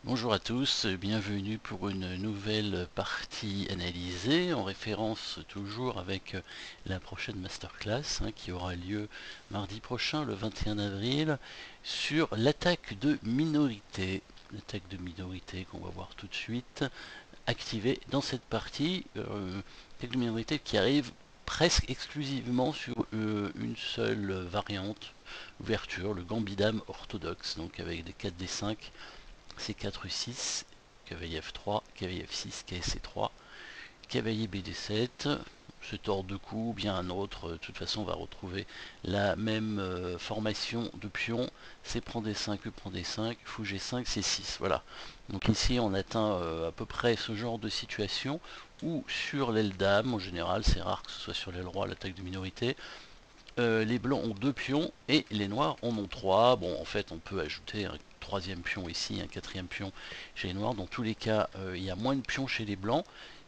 Bonjour à tous, bienvenue pour une nouvelle partie analysée en référence toujours avec la prochaine masterclass qui aura lieu mardi prochain, le 21 avril, sur l'attaque de minorité. L'attaque de minorité qu'on va voir tout de suite activée dans cette partie. L'attaque de minorité qui arrive presque exclusivement sur une seule variante, ouverture, le gambit dame orthodoxe, donc avec des 4d5. C4 U6, cavalier F3, cavalier F6, KSC3, cavalier BD7, cet ordre de coup, bien un autre, de toute façon on va retrouver la même formation de pions, C prend D5, E prend D5, fou G5, C6, voilà. Donc ici on atteint à peu près ce genre de situation où sur l'aile dame, en général c'est rare que ce soit sur l'aile roi l'attaque de minorité, les blancs ont 2 pions et les noirs en ont 3. Bon, en fait, on peut ajouter un troisième pion ici, un quatrième pion chez les noirs. Dans tous les cas, il y a moins de pions chez les blancs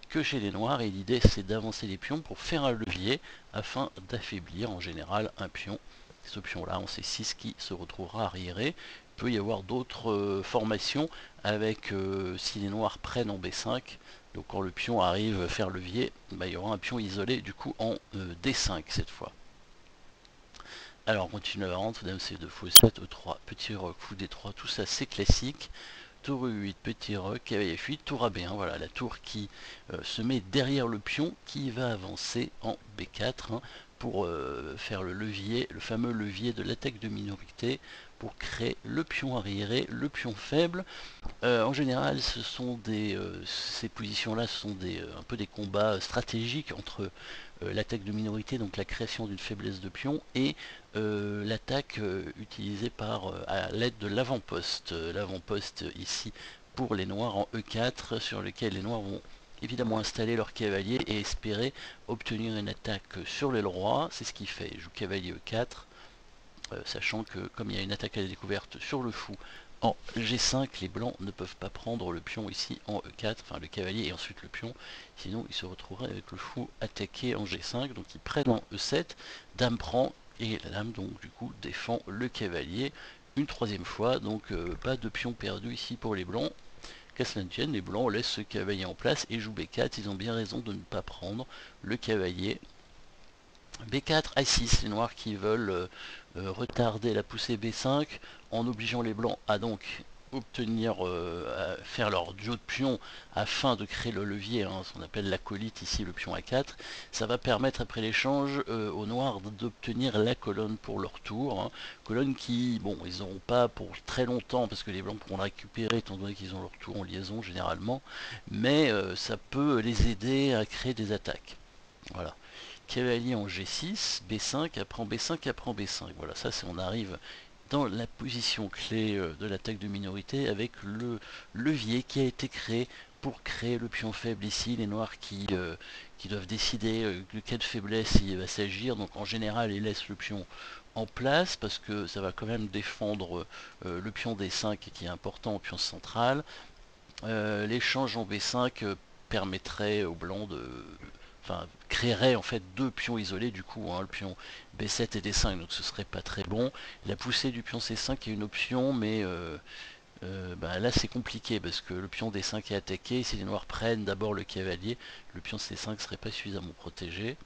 que chez les noirs. Et l'idée, c'est d'avancer les pions pour faire un levier afin d'affaiblir en général un pion. Ce pion-là, en C6, qui se retrouvera arriéré. Il peut y avoir d'autres formations avec, si les noirs prennent en B5, donc quand le pion arrive à faire levier, bah, il y aura un pion isolé du coup en D5 cette fois. Alors on continue la variante, dame C2 fou 7 E3, petit roc, fou D3, tout ça c'est classique. Tour E8, petit roc, cavalier F8, tour à B1, voilà la tour qui se met derrière le pion qui va avancer en B4 pour faire le levier, le fameux levier de l'attaque de minorité pour créer le pion arriéré, le pion faible. En général, ce sont ces positions-là sont un peu des combats stratégiques entre l'attaque de minorité, donc la création d'une faiblesse de pion, et l'attaque utilisée à l'aide de l'avant-poste. L'avant-poste ici pour les noirs en E4, sur lequel les noirs vont évidemment installer leur cavalier et espérer obtenir une attaque sur l'aile roi. C'est ce qu'il fait. Il joue cavalier E4. Sachant que comme il y a une attaque à la découverte sur le fou en G5, les blancs ne peuvent pas prendre le pion ici en E4, enfin le cavalier et ensuite le pion, sinon ils se retrouveraient avec le fou attaqué en G5, donc ils prennent en E7, dame prend, et la dame donc du coup défend le cavalier une troisième fois, donc pas de pion perdu ici pour les blancs. Qu'à cela ne tienne, les blancs laissent ce cavalier en place et jouent B4, ils ont bien raison de ne pas prendre le cavalier. B4, A6, les noirs qui veulent retarder la poussée B5 en obligeant les blancs à donc obtenir, à faire leur duo de pions afin de créer le levier, ce qu'on appelle l'acolyte ici, le pion A4. Ça va permettre après l'échange aux noirs d'obtenir la colonne pour leur tour. Colonne qui, bon, ils n'auront pas pour très longtemps parce que les blancs pourront la récupérer étant donné qu'ils ont leur tour en liaison généralement, mais ça peut les aider à créer des attaques. Voilà. Cavalier en G6, B5, après en B5, après en B5. Voilà, ça c'est on arrive dans la position clé de l'attaque de minorité avec le levier qui a été créé pour créer le pion faible ici. Les noirs qui doivent décider le cas de faiblesse il va s'agir. Donc en général ils laissent le pion en place parce que ça va quand même défendre le pion D5 qui est important au pion central. L'échange en B5 permettrait aux blancs enfin, créerait en fait deux pions isolés du coup, le pion B7 et D5, donc ce serait pas très bon. La poussée du pion C5 est une option, mais là c'est compliqué parce que le pion D5 est attaqué. Si les noirs prennent d'abord le cavalier, le pion C5 serait pas suffisamment protégé.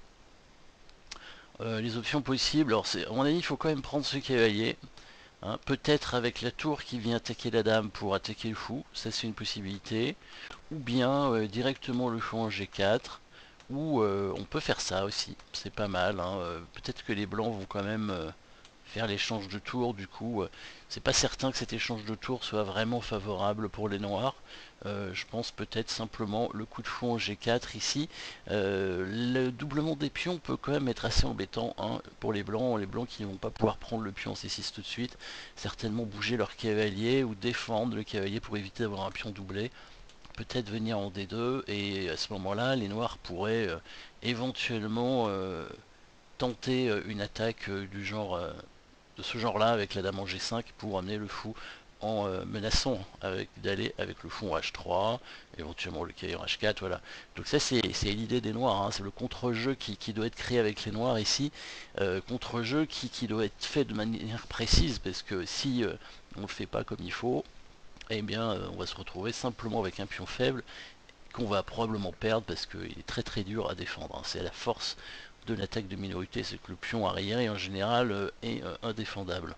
Les options possibles, alors à mon avis il faut quand même prendre ce cavalier. Peut-être avec la tour qui vient attaquer la dame pour attaquer le fou, ça c'est une possibilité. Ou bien directement le fou en G4, ou on peut faire ça aussi, c'est pas mal. Peut-être que les blancs vont quand même faire l'échange de tours, du coup c'est pas certain que cet échange de tours soit vraiment favorable pour les noirs. Je pense peut-être simplement le coup de fou en G4 ici. Le doublement des pions peut quand même être assez embêtant pour les blancs qui ne vont pas pouvoir prendre le pion en C6 tout de suite, certainement bouger leur cavalier ou défendre le cavalier pour éviter d'avoir un pion doublé, peut-être venir en D2, et à ce moment-là les noirs pourraient éventuellement tenter une attaque du genre de ce genre-là avec la dame en G5 pour amener le fou en menaçant d'aller avec le fou en H3, éventuellement le cavalier en H4, voilà. Donc ça c'est l'idée des noirs, c'est le contre-jeu qui doit être créé avec les noirs ici, contre-jeu qui doit être fait de manière précise, parce que si on ne le fait pas comme il faut, eh bien on va se retrouver simplement avec un pion faible qu'on va probablement perdre parce qu'il est très très dur à défendre, hein. C'est la force de l'attaque de minorité, c'est que le pion arriéré en général est indéfendable.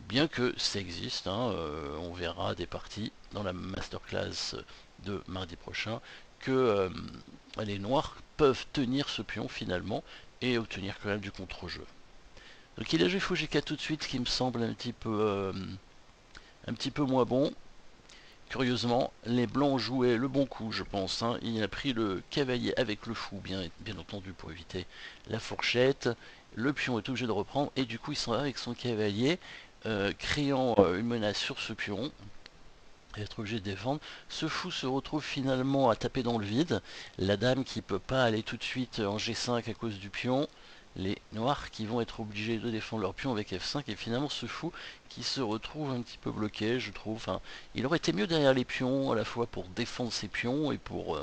Bien que ça existe, hein, on verra des parties dans la masterclass de mardi prochain que les noirs peuvent tenir ce pion finalement et obtenir quand même du contre-jeu. Donc il a joué fou G4 tout de suite, ce qui me semble un petit peu moins bon. Curieusement, les blancs jouaient le bon coup, je pense, hein. Il a pris le cavalier avec le fou, bien entendu, pour éviter la fourchette. Le pion est obligé de reprendre, et du coup, il s'en va avec son cavalier, créant une menace sur ce pion. Il va être obligé de défendre. Ce fou se retrouve finalement à taper dans le vide. La dame qui ne peut pas aller tout de suite en G5 à cause du pion. Les noirs qui vont être obligés de défendre leur pion avec F5, et finalement ce fou qui se retrouve un petit peu bloqué, je trouve. Enfin, il aurait été mieux derrière les pions, à la fois pour défendre ses pions et pour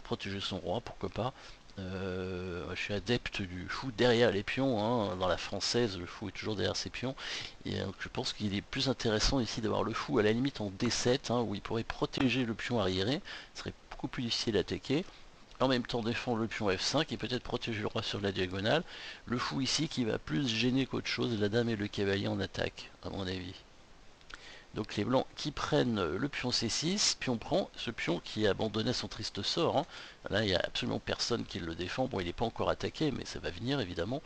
protéger son roi, pourquoi pas. Je suis adepte du fou derrière les pions, hein. Dans la française, le fou est toujours derrière ses pions. Et je pense qu'il est plus intéressant ici d'avoir le fou à la limite en D7, hein, où il pourrait protéger le pion arriéré. Ce serait beaucoup plus difficile à attaquer. En même temps défendre le pion F5 et peut-être protéger le roi sur la diagonale. Le fou ici qui va plus gêner qu'autre chose, la dame et le cavalier en attaque, à mon avis. Donc les blancs qui prennent le pion C6, puis on prend ce pion qui a abandonné son triste sort, hein. Là il n'y a absolument personne qui le défend, bon il n'est pas encore attaqué mais ça va venir évidemment.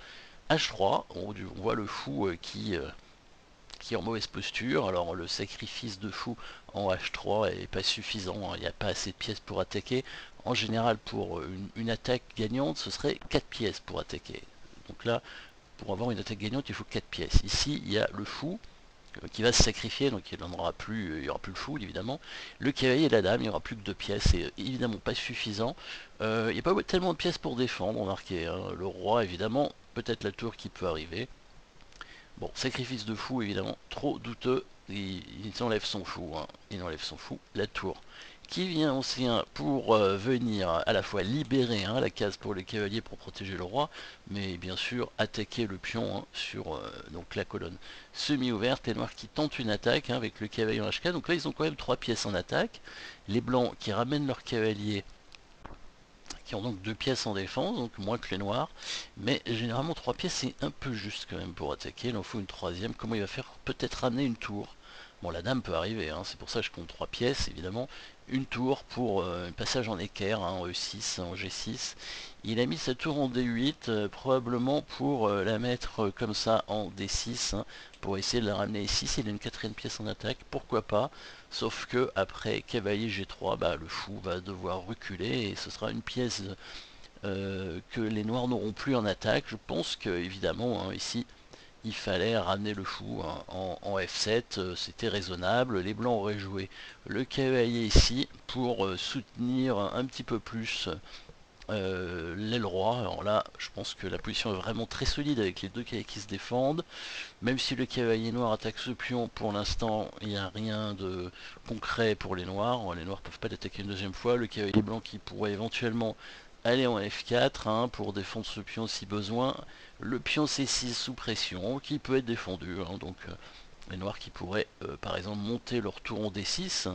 H3, on voit le fou qui est en mauvaise posture, alors le sacrifice de fou en H3 est pas suffisant, hein. Il n'y a pas assez de pièces pour attaquer. En général pour une attaque gagnante ce serait 4 pièces pour attaquer. Donc là pour avoir une attaque gagnante il faut 4 pièces. Ici il y a le fou qui va se sacrifier, donc il n'y aura plus le fou évidemment. Le cavalier et la dame, il n'y aura plus que 2 pièces, c'est évidemment pas suffisant. Il n'y a pas tellement de pièces pour défendre, remarquez, hein. Le roi évidemment, peut-être la tour qui peut arriver. Bon, sacrifice de fou évidemment, trop douteux, il enlève son fou, hein. Il enlève son fou, la tour qui vient ancien pour venir à la fois libérer, hein, la case pour les cavaliers pour protéger le roi, mais bien sûr attaquer le pion, hein, sur donc la colonne semi-ouverte. Les noirs qui tentent une attaque, hein, avec le cavalier en HK, donc là ils ont quand même 3 pièces en attaque. Les blancs qui ramènent leur cavalier, qui ont donc 2 pièces en défense, donc moins que les noirs, mais généralement 3 pièces c'est un peu juste quand même pour attaquer. Il en faut une troisième. Comment il va faire? Peut-être ramener une tour. Bon, la dame peut arriver, hein, c'est pour ça que je compte 3 pièces, évidemment. Une tour pour un passage en équerre, hein, en E6, en G6. Il a mis sa tour en D8, probablement pour la mettre comme ça en D6, hein, pour essayer de la ramener E6. Il a une quatrième pièce en attaque, pourquoi pas. Sauf que après cavalier G3, bah, le fou va devoir reculer et ce sera une pièce que les noirs n'auront plus en attaque. Je pense que évidemment, hein, ici il fallait ramener le fou, hein, en F7, c'était raisonnable. Les blancs auraient joué le cavalier ici pour soutenir un petit peu plus l'aile roi. Alors là, je pense que la position est vraiment très solide avec les deux cavaliers qui se défendent. Même si le cavalier noir attaque ce pion, pour l'instant, il n'y a rien de concret pour les noirs. Les noirs ne peuvent pas l'attaquer une deuxième fois. Le cavalier blanc qui pourrait éventuellement aller en F4, hein, pour défendre ce pion si besoin. Le pion C6 sous pression qui peut être défendu, hein, donc les noirs qui pourraient par exemple monter leur tour en D6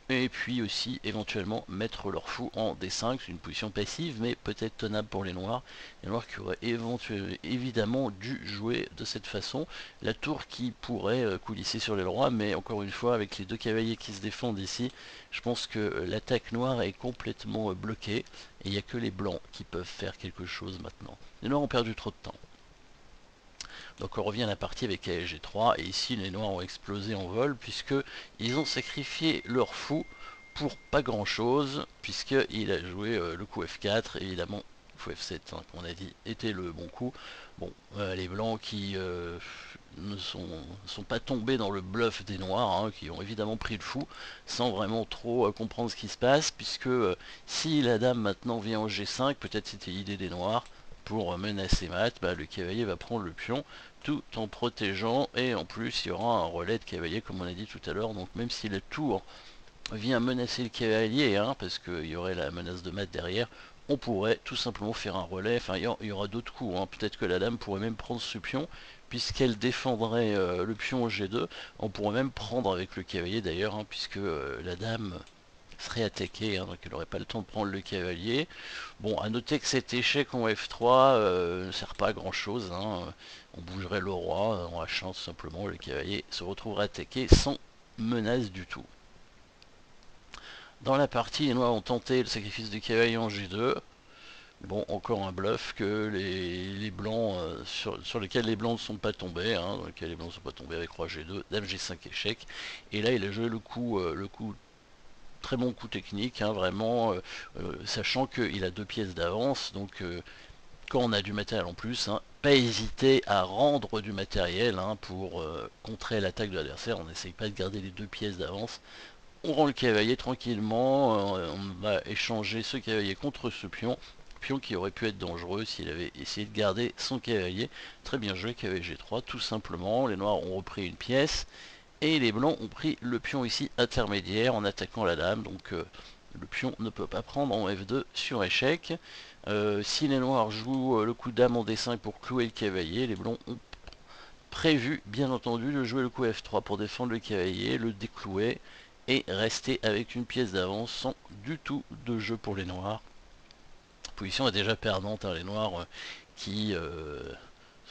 et puis aussi éventuellement mettre leur fou en D5, c'est une position passive mais peut-être tenable pour les noirs qui auraient évidemment dû jouer de cette façon. La tour qui pourrait coulisser sur les rois, mais encore une fois avec les deux cavaliers qui se défendent ici, je pense que l'attaque noire est complètement bloquée et il n'y a que les blancs qui peuvent faire quelque chose maintenant. Les noirs ont perdu trop de temps. Donc on revient à la partie avec ASG3 et ici les noirs ont explosé en vol puisque ils ont sacrifié leur fou pour pas grand chose, puisqu'il a joué le coup F4, évidemment fou F7, hein, comme on a dit était le bon coup. Bon, les blancs qui ne sont pas tombés dans le bluff des noirs, hein, qui ont évidemment pris le fou sans vraiment trop comprendre ce qui se passe, puisque si la dame maintenant vient en G5, peut-être c'était l'idée des noirs, pour menacer mat, bah, le cavalier va prendre le pion tout en protégeant, et en plus il y aura un relais de cavalier comme on a dit tout à l'heure, donc même si la tour vient menacer le cavalier, hein, parce qu'il y aurait la menace de mat derrière, on pourrait tout simplement faire un relais. Enfin, il y aura d'autres coups, hein. Peut-être que la dame pourrait même prendre ce pion, puisqu'elle défendrait le pion au G2. On pourrait même prendre avec le cavalier d'ailleurs, hein, puisque la dame serait attaquée, hein, donc elle n'aurait pas le temps de prendre le cavalier. Bon, à noter que cet échec en F3 ne sert pas à grand chose, hein. On bougerait le roi en H1 tout simplement, le cavalier se retrouverait attaqué sans menace du tout. Dans la partie, les noirs ont tenté le sacrifice du cavalier en G2. Bon, encore un bluff que les blancs, sur lesquels les blancs ne sont pas tombés, hein, dans lesquels les blancs ne sont pas tombés avec roi G2, dame G5 échec. Et là, il a joué le coup très bon coup technique, hein, vraiment, sachant qu'il a 2 pièces d'avance, donc quand on a du matériel en plus, hein, pas hésiter à rendre du matériel, hein, pour contrer l'attaque de l'adversaire. On n'essaye pas de garder les 2 pièces d'avance. On rend le cavalier tranquillement, on va échanger ce cavalier contre ce pion qui aurait pu être dangereux s'il avait essayé de garder son cavalier. Très bien joué, cavalier G3, tout simplement. Les noirs ont repris une pièce, et les blancs ont pris le pion ici intermédiaire en attaquant la dame. Donc le pion ne peut pas prendre en F2 sur échec. Si les noirs jouent le coup de dame en D5 pour clouer le cavalier, les blancs ont prévu, bien entendu, de jouer le coup F3 pour défendre le cavalier, le déclouer et rester avec une pièce d'avance sans du tout de jeu pour les noirs. La position est déjà perdante, hein, les noirs qui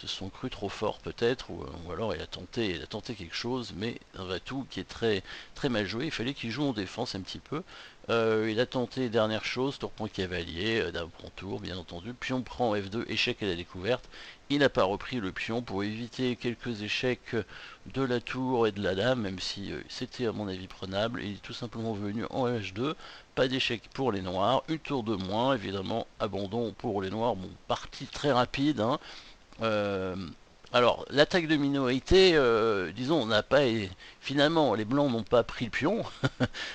se sont crus trop forts peut-être, ou alors il a tenté quelque chose, mais un Vatou qui est très mal joué. Il fallait qu'il joue en défense un petit peu. Il a tenté dernière chose, tour point cavalier, dame prend tour bien entendu, pion prend F2, échec à la découverte. Il n'a pas repris le pion pour éviter quelques échecs de la tour et de la dame, même si c'était à mon avis prenable. Il est tout simplement venu en H2, pas d'échec pour les noirs, une tour de moins, évidemment abandon pour les noirs. Bon, partie très rapide, hein. Euh, alors, l'attaque de minorité, disons, on n'a pas. Finalement, les blancs n'ont pas pris le pion,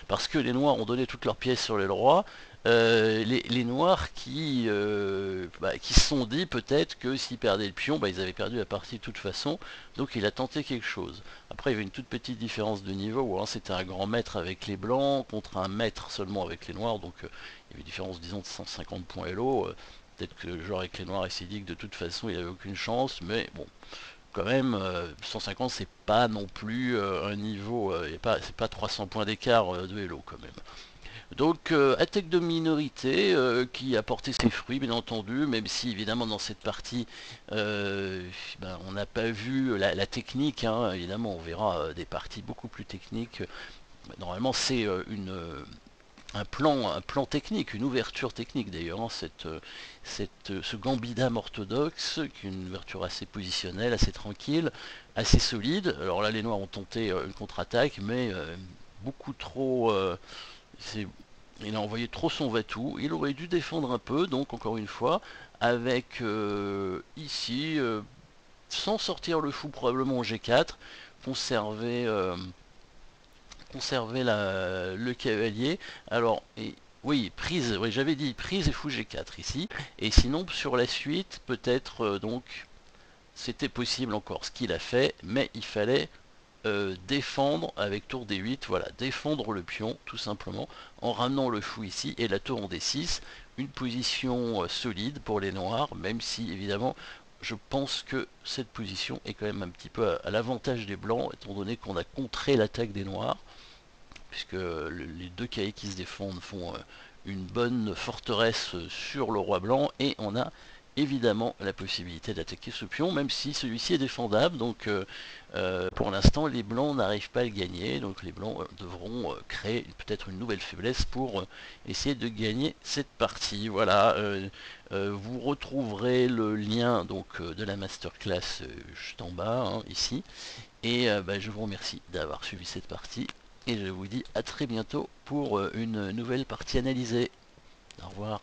parce que les noirs ont donné toutes leurs pièces sur les rois. Les noirs qui se sont dit peut-être que s'ils perdaient le pion, ils avaient perdu la partie de toute façon, donc il a tenté quelque chose. Après, il y avait une toute petite différence de niveau, où c'était un grand maître avec les blancs, contre un maître seulement avec les noirs, donc il y avait une différence, disons, de 150 points Elo. Peut-être que le joueur avec les noirs s'est dit que de toute façon il avait aucune chance, mais bon, quand même, 150 c'est pas non plus un niveau, c'est pas 300 points d'écart de Elo quand même. Donc attaque de minorité qui a porté ses fruits bien entendu, même si évidemment dans cette partie on n'a pas vu la technique, hein. Évidemment on verra des parties beaucoup plus techniques. Normalement c'est un plan technique, une ouverture technique d'ailleurs, hein, ce gambit dame orthodoxe, qui est une ouverture assez positionnelle, assez tranquille, assez solide. Alors là les noirs ont tenté une contre-attaque, mais beaucoup trop... il a envoyé trop son Vatou, il aurait dû défendre un peu, donc encore une fois, avec ici, sans sortir le fou probablement en G4, conserver le cavalier. Alors, oui, prise, oui, j'avais dit prise et fou G4 ici. Et sinon, sur la suite, peut-être, donc, c'était possible encore ce qu'il a fait, mais il fallait défendre avec tour D8, voilà, défendre le pion, tout simplement, en ramenant le fou ici, et la tour en D6, une position solide pour les noirs, même si, évidemment, je pense que cette position est quand même un petit peu à l'avantage des blancs, étant donné qu'on a contré l'attaque des noirs, puisque les deux cahiers qui se défendent font une bonne forteresse sur le roi blanc, et on a évidemment la possibilité d'attaquer ce pion, même si celui-ci est défendable. Donc pour l'instant les blancs n'arrivent pas à le gagner, donc les blancs devront créer peut-être une nouvelle faiblesse pour essayer de gagner cette partie. Voilà, vous retrouverez le lien donc de la masterclass juste en bas, hein, ici, et je vous remercie d'avoir suivi cette partie. Et je vous dis à très bientôt pour une nouvelle partie analysée. Au revoir.